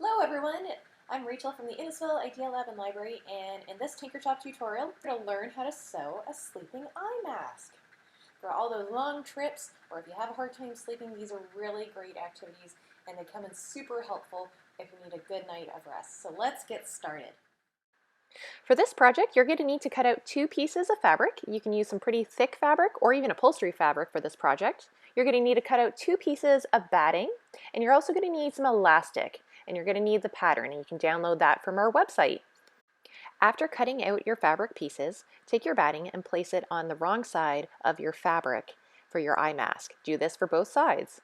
Hello everyone, I'm Rachel from the Inkscape Idea Lab and Library, and in this Tinkershop tutorial, we're going to learn how to sew a sleeping eye mask. For all those long trips, or if you have a hard time sleeping, these are really great activities, and they come in super helpful if you need a good night of rest. So let's get started. For this project, you're going to need to cut out 2 pieces of fabric. You can use some pretty thick fabric or even upholstery fabric for this project. You're going to need to cut out 2 pieces of batting, and you're also going to need some elastic, and you're going to need the pattern, and you can download that from our website. After cutting out your fabric pieces, take your batting and place it on the wrong side of your fabric for your eye mask. Do this for both sides.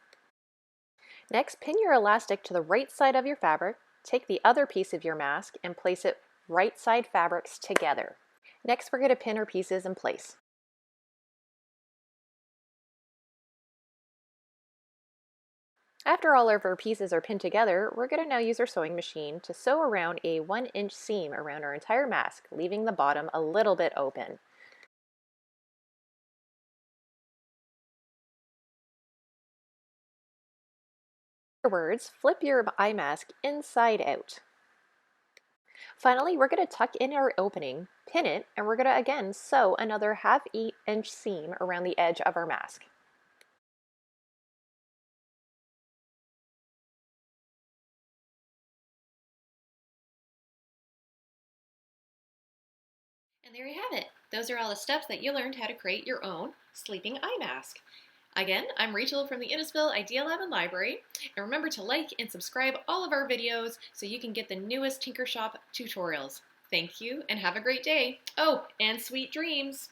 Next, pin your elastic to the right side of your fabric. Take the other piece of your mask and place it right side fabrics together. Next, we're going to pin our pieces in place. After all of our pieces are pinned together, we're going to now use our sewing machine to sew around a 1-inch seam around our entire mask, leaving the bottom a little bit open. Afterwards, flip your eye mask inside out. Finally, we're going to tuck in our opening, pin it, and we're going to again sew another 1/2 inch seam around the edge of our mask. And there you have it. Those are all the steps that you learned how to create your own sleeping eye mask. Again, I'm Rachel from the Innisfil Idea Lab and Library, and remember to like and subscribe all of our videos so you can get the newest Tinkershop tutorials. Thank you and have a great day. Oh, and sweet dreams!